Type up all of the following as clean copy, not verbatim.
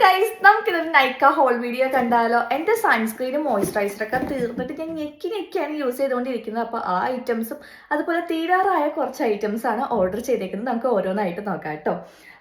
Guys, നമുക്കിതൊരു Nykaa whole video കണ്ടാലോ. എൻ്റെ സൺസ്ക്രീനും മോയ്സ്ചറൈസറൊക്കെ തീർന്നിട്ട് ഞാൻ ഞെക്കിയാണ് യൂസ് ചെയ്തുകൊണ്ടിരിക്കുന്നത്. അപ്പോൾ ആ ഐറ്റംസും അതുപോലെ തീരാറായ കുറച്ച് ഐറ്റംസാണ് ഓർഡർ ചെയ്തേക്കുന്നത്. നമുക്ക് ഓരോന്നായിട്ട് നോക്കാം കേട്ടോ.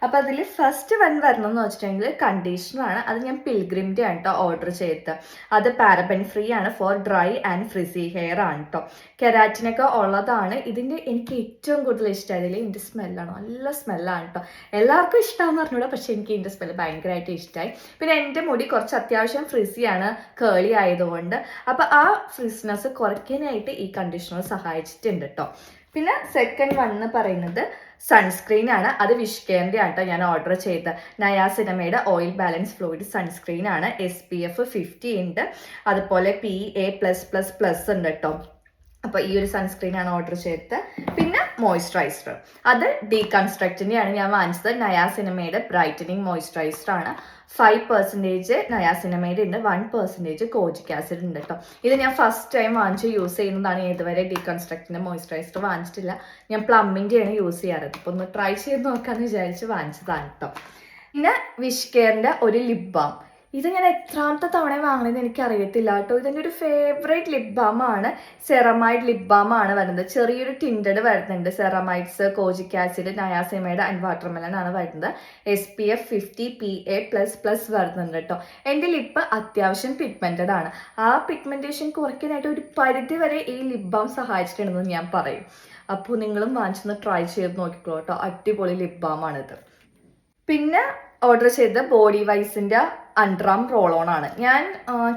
അപ്പോൾ അതിൽ ഫസ്റ്റ് വരണം എന്ന് വെച്ചിട്ടുണ്ടെങ്കിൽ കണ്ടീഷണറാണ്. അത് ഞാൻ പിൽഗ്രിമിൻ്റെ ആണ് കേട്ടോ ഓർഡർ ചെയ്തത്. അത് പാരബൻ ഫ്രീ ആണ്, four dry and frizzy hair ആണ് കേട്ടോ. കെരാറ്റിനൊക്കെ ഉള്ളതാണ്. ഇതിൻ്റെ എനിക്ക് ഏറ്റവും കൂടുതൽ ഇഷ്ടമായതിൽ ഇതിൻ്റെ സ്മെല്ലാണ്. നല്ല സ്മെല്ലാണ് കേട്ടോ. എല്ലാവർക്കും ഇഷ്ടമാണെന്ന് പറഞ്ഞൂടാ, പക്ഷേ എനിക്ക് ഇതിൻ്റെ സ്മെല്ല് ഭയങ്കരമായിട്ട് ഇഷ്ടമായി. പിന്നെ എൻ്റെ മുടി കുറച്ച് അത്യാവശ്യം ഫ്രിസിയാണ്, കേളി ആയതുകൊണ്ട്. അപ്പോൾ ആ ഫ്രിസ്നെസ് കുറയ്ക്കാനായിട്ട് ഈ കണ്ടീഷണർ സഹായിച്ചിട്ടുണ്ട് കേട്ടോ. പിന്നെ സെക്കൻഡ് വൺ എന്ന് പറയുന്നത് സൺസ്ക്രീൻ ആണ്. അത് വിഷ്കെയറിൻ്റെ ആണ് കേട്ടോ ഞാൻ ഓർഡർ ചെയ്ത നയാസിനമയുടെ ഓയിൽ ബാലൻസ് ഫ്ലൂയിഡ് സൺസ്ക്രീൻ ആണ്. SPF 50 ഉണ്ട്, അതുപോലെ PA+++ ഉണ്ട് കേട്ടോ. അപ്പോൾ ഈ ഒരു സൺസ്ക്രീനാണ് ഓർഡർ ചെയ്തത്. പിന്നെ മോയ്സ്ചറൈസർ, അത് ഡീകൺസ്ട്രക്റ്റിൻ്റെ ആണ് ഞാൻ വാങ്ങിച്ചത്. നയാസിനമയുടെ ബ്രൈറ്റനിങ് മോയ്സ്ചറൈസർ ആണ്. 5% നയാസിനമൈഡ് ഉണ്ട്, 1% കോജിക് ആസിഡ് ഉണ്ട് കേട്ടോ. ഇത് ഞാൻ ഫസ്റ്റ് ടൈം വാങ്ങിച്ച് യൂസ് ചെയ്യുന്നതാണ്. ഇതുവരെ ഡീകൺസ്ട്രക്റ്റിൻ്റെ മോയ്സ്ചറൈസർ വാങ്ങിച്ചിട്ടില്ല. ഞാൻ പ്ലമ്മിൻ്റെയാണ് യൂസ് ചെയ്യാറ്. ഇപ്പോൾ ഒന്ന് ട്രൈ ചെയ്ത് നോക്കാമെന്ന് വിചാരിച്ച് വാങ്ങിച്ചതാണ് കേട്ടോ. പിന്നെ വിഷ്കെയറിൻ്റെ ഒരു ലിപ് ബാം. ഇത് ഞാൻ എത്രാമത്തെ തവണ വാങ്ങുന്നതെന്ന് എനിക്ക് അറിയത്തില്ല കേട്ടോ. ഇതെൻ്റെ ഒരു ഫേവറേറ്റ് ലിപ് ബാമാണ്. സെറമൈഡ് ലിപ് ബാമാണ് വരുന്നത്. ചെറിയൊരു ടിൻറ്റഡ് വരുന്നുണ്ട്. Ceramides, kojic acid, niacinamide and watermelon ആണ് വരുന്നത്. SPF 50 PA++ വരുന്നുണ്ട് കേട്ടോ. എൻ്റെ ലിപ്പ് അത്യാവശ്യം പിഗ്മെൻറ്റഡ് ആണ്. ആ പിഗ്മെൻറ്റേഷൻ കുറയ്ക്കാനായിട്ട് ഒരു പരിധി വരെ ഈ ലിപ് ബാം സഹായിച്ചിട്ടുണ്ടെന്ന് ഞാൻ പറയും. അപ്പോൾ നിങ്ങളും വാങ്ങിച്ചൊന്ന് ട്രൈ ചെയ്ത് നോക്കിക്കോളൂ കേട്ടോ. അടിപൊളി ലിപ് ബാമാണിത്. പിന്നെ ഓർഡർ ചെയ്ത ബോഡി വൈസിൻ്റെ അണ്ടർആം റോളോൺ ആണ്. ഞാൻ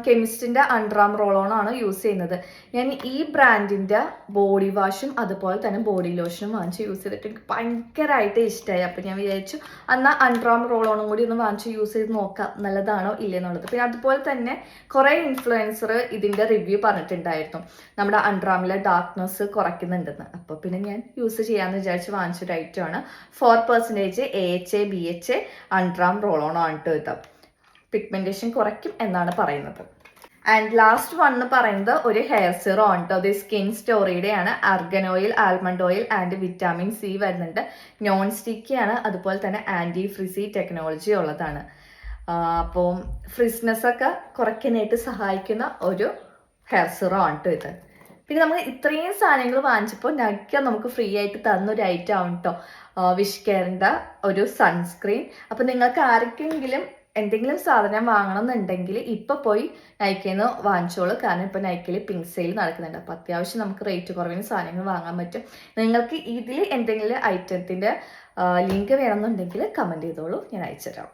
കെമിസ്റ്റിൻ്റെ അണ്ടർആം റോളോൺ ആണ് യൂസ് ചെയ്യുന്നത്. ഞാൻ ഈ ബ്രാൻഡിൻ്റെ ബോഡി വാഷും അതുപോലെ തന്നെ ബോഡി ലോഷനും വാങ്ങിച്ച് യൂസ് ചെയ്തിട്ട് എനിക്ക് ഭയങ്കരമായിട്ട് ഇഷ്ടമായി. അപ്പോൾ ഞാൻ വിചാരിച്ചു എന്നാൽ അണ്ടർആം റോളോണും കൂടി ഒന്ന് വാങ്ങിച്ച് യൂസ് ചെയ്ത് നോക്കാം നല്ലതാണോ ഇല്ലെന്നുള്ളത്. പിന്നെ അതുപോലെ തന്നെ കുറേ ഇൻഫ്ലുവൻസർ ഇതിൻ്റെ റിവ്യൂ പറഞ്ഞിട്ടുണ്ടായിരുന്നു, നമ്മുടെ അണ്ടർആമിലെ ഡാർക്ക്നെസ് കുറയ്ക്കുന്നുണ്ടെന്ന്. അപ്പോൾ പിന്നെ ഞാൻ യൂസ് ചെയ്യാമെന്ന് വിചാരിച്ച് വാങ്ങിച്ചൊരു ഐറ്റമാണ്. 4% AHA BHA അണ്ടർആം റോളോൺ ആണ് കേട്ടോ. ഇത് പിഗ്മെൻറ്റേഷൻ കുറയ്ക്കും എന്നാണ് പറയുന്നത്. ആൻഡ് ലാസ്റ്റ് വൺ എന്ന് പറയുന്നത് ഒരു ഹെയർ സിറോ ആണ് കേട്ടോ. അത് സ്കിൻ സ്റ്റോറിയുടെ ആണ്. Argan oil, almond oil and vitamin C വരുന്നുണ്ട്. നോൺ സ്റ്റിക്കി ആണ്, അതുപോലെ തന്നെ ആൻറ്റി ഫ്രിസി ടെക്നോളജി ഉള്ളതാണ്. അപ്പോൾ ഫ്രിസ്നെസ് ഒക്കെ കുറയ്ക്കാനായിട്ട് സഹായിക്കുന്ന ഒരു ഹെയർ സിറോ ആണ് കേട്ടോ ഇത്. പിന്നെ നമുക്ക് ഇത്രയും സാധനങ്ങൾ വാങ്ങിച്ചപ്പോൾ നൈക്ക നമുക്ക് ഫ്രീ ആയിട്ട് തന്നൊരു ഐറ്റം ആണ് കേട്ടോ വിഷ്കെയറിൻ്റെ ഒരു സൺസ്ക്രീൻ. അപ്പോൾ നിങ്ങൾക്ക് ആർക്കെങ്കിലും എന്തെങ്കിലും സാധനം വാങ്ങണം എന്നുണ്ടെങ്കിൽ ഇപ്പോൾ പോയി നൈക്കയിൽ നിന്ന് വാങ്ങിച്ചോളൂ. കാരണം ഇപ്പോൾ നൈക്കയിൽ പിങ്ക് സെയിൽ നടക്കുന്നുണ്ട്. അപ്പോൾ അത്യാവശ്യം നമുക്ക് റേറ്റ് കുറവിന് സാധനങ്ങൾ വാങ്ങാൻ പറ്റും. നിങ്ങൾക്ക് ഇതിൽ എന്തെങ്കിലും ഐറ്റത്തിൻ്റെ ലിങ്ക് വേണമെന്നുണ്ടെങ്കിൽ കമൻറ്റ് ചെയ്തോളൂ, ഞാൻ അയച്ചുതരാം.